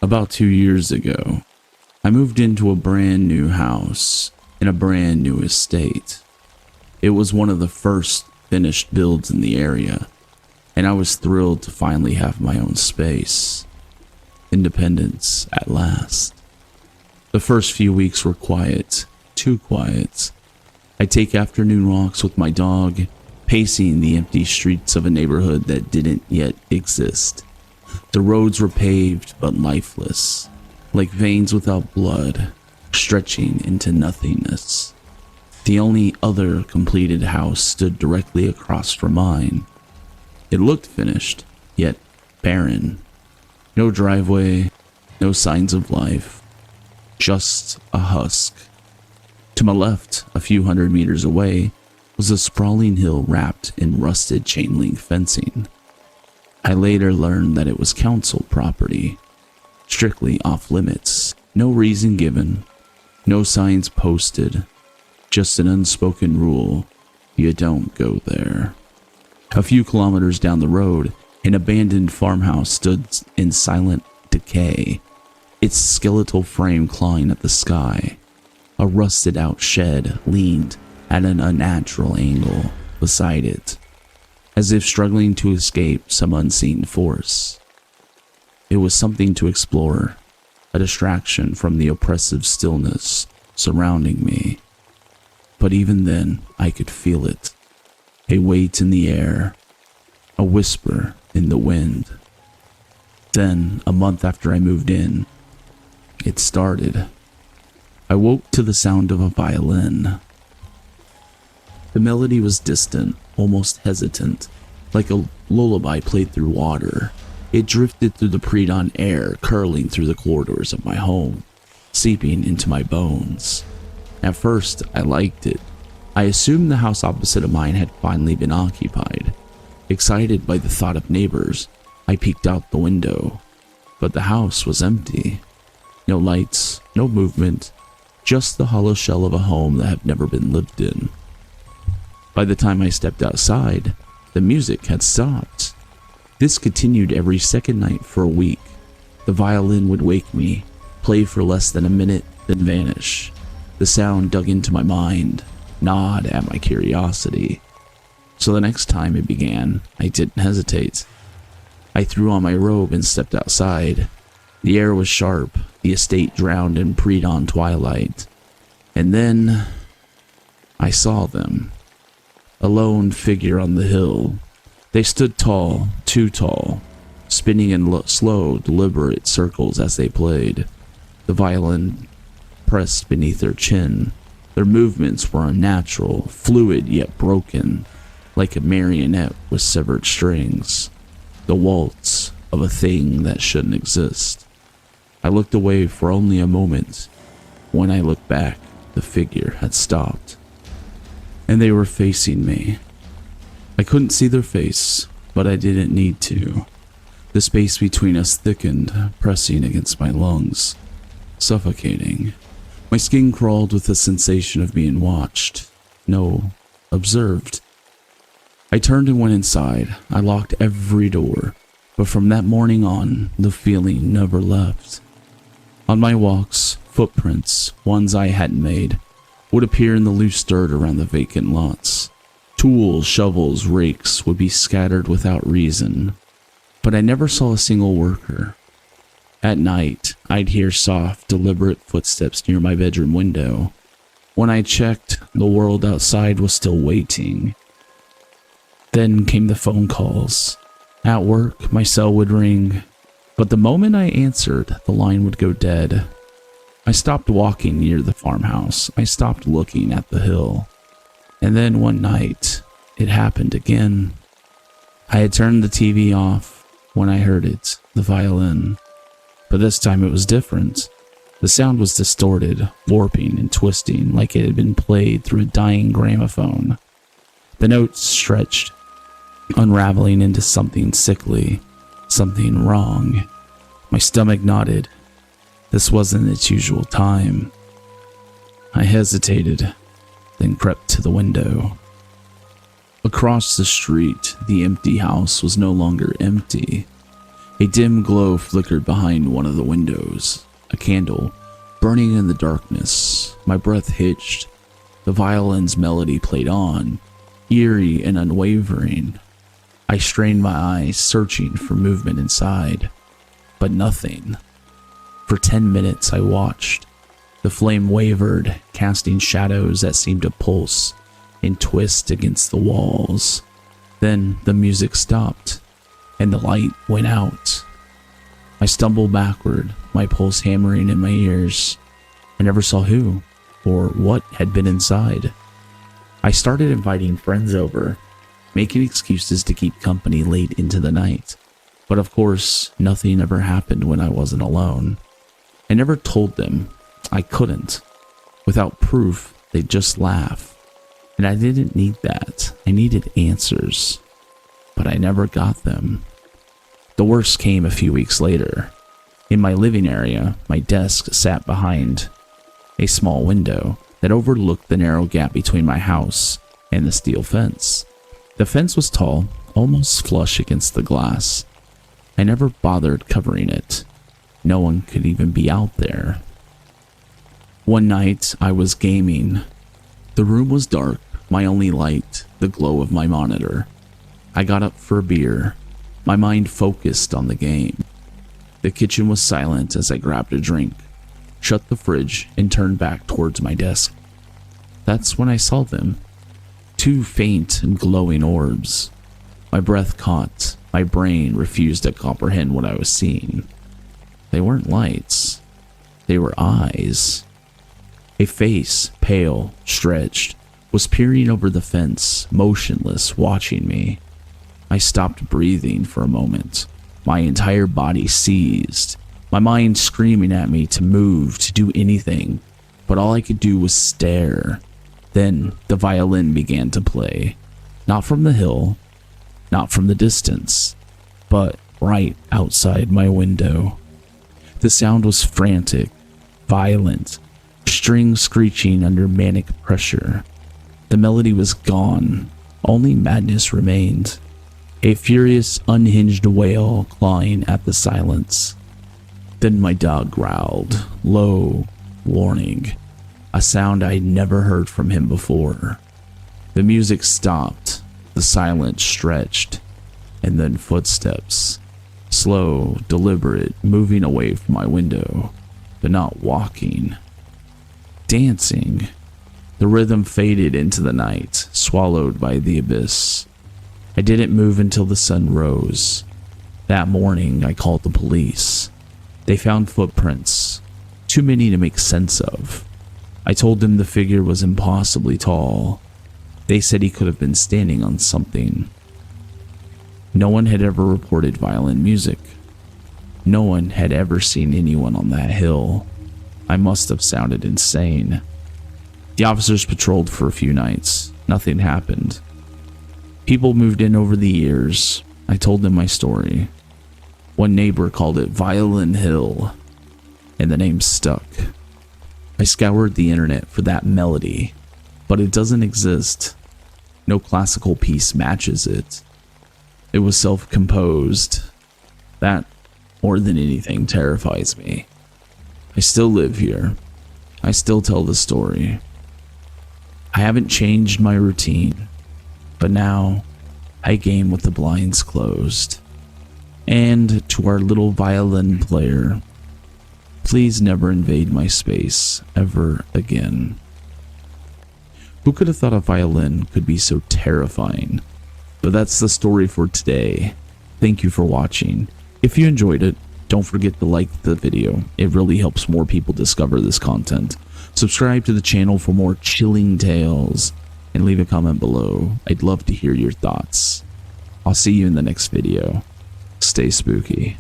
About 2 years ago, I moved into a brand new house in a brand new estate. It was one of the first finished builds in the area, and I was thrilled to finally have my own space. Independence at last. The first few weeks were quiet, too quiet. I take afternoon walks with my dog, pacing the empty streets of a neighborhood that didn't yet exist. The roads were paved but lifeless, like veins without blood, stretching into nothingness. The only other completed house stood directly across from mine. It looked finished, yet barren. No driveway, no signs of life, just a husk. To my left, a few hundred meters away, was a sprawling hill wrapped in rusted chain link fencing. I later learned that it was council property, strictly off limits, no reason given, no signs posted, just an unspoken rule: you don't go there. A few kilometers down the road, an abandoned farmhouse stood in silent decay, its skeletal frame clawing at the sky. A rusted out shed leaned at an unnatural angle beside it, as if struggling to escape some unseen force. It was something to explore, a distraction from the oppressive stillness surrounding me. But even then, I could feel it. A weight in the air, a whisper in the wind. Then, a month after I moved in, it started. I woke to the sound of a violin. The melody was distant, almost hesitant, like a lullaby played through water. It drifted through the pre-dawn air, curling through the corridors of my home, seeping into my bones. At first, I liked it. I assumed the house opposite of mine had finally been occupied. Excited by the thought of neighbors, I peeked out the window, but the house was empty. No lights, no movement, just the hollow shell of a home that had never been lived in. By the time I stepped outside, the music had stopped. This continued every second night for a week. The violin would wake me, play for less than a minute, then vanish. The sound dug into my mind, gnawed at my curiosity. So the next time it began, I didn't hesitate. I threw on my robe and stepped outside. The air was sharp, the estate drowned in pre-dawn twilight. And then I saw them. A lone figure on the hill. They stood tall, too tall, spinning in slow, deliberate circles as they played. The violin pressed beneath their chin. Their movements were unnatural, fluid yet broken, like a marionette with severed strings. The waltz of a thing that shouldn't exist. I looked away for only a moment. When I looked back, the figure had stopped, and they were facing me. I couldn't see their face, but I didn't need to. The space between us thickened, pressing against my lungs, suffocating. My skin crawled with the sensation of being watched. No, observed. I turned and went inside. I locked every door, but from that morning on, the feeling never left. On my walks, footprints, ones I hadn't made, would appear in the loose dirt around the vacant lots. Tools, shovels, rakes would be scattered without reason, but I never saw a single worker. At night, I'd hear soft, deliberate footsteps near my bedroom window. When I checked, the world outside was still waiting. Then came the phone calls. At work, my cell would ring, but the moment I answered, the line would go dead. I stopped walking near the farmhouse. I stopped looking at the hill. And then one night, it happened again. I had turned the TV off when I heard it, the violin. But this time it was different. The sound was distorted, warping and twisting like it had been played through a dying gramophone. The notes stretched, unraveling into something sickly, something wrong. My stomach knotted. This wasn't its usual time. I hesitated, then crept to the window. Across the street, the empty house was no longer empty. A dim glow flickered behind one of the windows, a candle burning in the darkness. My breath hitched. The violin's melody played on, eerie and unwavering. I strained my eyes, searching for movement inside, but nothing. For 10 minutes I watched. The flame wavered, casting shadows that seemed to pulse and twist against the walls. Then the music stopped, and the light went out. I stumbled backward, my pulse hammering in my ears. I never saw who or what had been inside. I started inviting friends over, making excuses to keep company late into the night. But of course, nothing ever happened when I wasn't alone. I never told them. I couldn't. Without proof, they'd just laugh. And I didn't need that. I needed answers. But I never got them. The worst came a few weeks later. In my living area, my desk sat behind a small window that overlooked the narrow gap between my house and the steel fence. The fence was tall, almost flush against the glass. I never bothered covering it. No one could even be out there. One night, I was gaming. The room was dark, my only light, the glow of my monitor. I got up for a beer, my mind focused on the game. The kitchen was silent as I grabbed a drink, shut the fridge, and turned back towards my desk. That's when I saw them. Two faint and glowing orbs. My breath caught. My brain refused to comprehend what I was seeing. They weren't lights. They were eyes. A face, pale, stretched, was peering over the fence, motionless, watching me. I stopped breathing for a moment. My entire body seized, my mind screaming at me to move, to do anything, but all I could do was stare. Then the violin began to play, not from the hill, not from the distance, but right outside my window. The sound was frantic, violent, strings screeching under manic pressure. The melody was gone, only madness remained. A furious, unhinged wail clawing at the silence. Then my dog growled, low, warning, a sound I'd never heard from him before. The music stopped, the silence stretched, and then footsteps. Slow, deliberate, moving away from my window, but not walking. Dancing. The rhythm faded into the night, swallowed by the abyss. I didn't move until the sun rose. That morning, I called the police. They found footprints, too many to make sense of. I told them the figure was impossibly tall. They said he could have been standing on something. No one had ever reported violin music. No one had ever seen anyone on that hill. I must have sounded insane. The officers patrolled for a few nights. Nothing happened. People moved in over the years. I told them my story. One neighbor called it Violin Hill, and the name stuck. I scoured the internet for that melody, but it doesn't exist. No classical piece matches it. It was self-composed. That, more than anything, terrifies me. I still live here. I still tell the story. I haven't changed my routine, but now I game with the blinds closed. And to our little violin player, please never invade my space ever again. Who could have thought a violin could be so terrifying? But that's the story for today. Thank you for watching. If you enjoyed it, don't forget to like the video. It really helps more people discover this content. Subscribe to the channel for more chilling tales, and leave a comment below. I'd love to hear your thoughts. I'll see you in the next video. Stay spooky.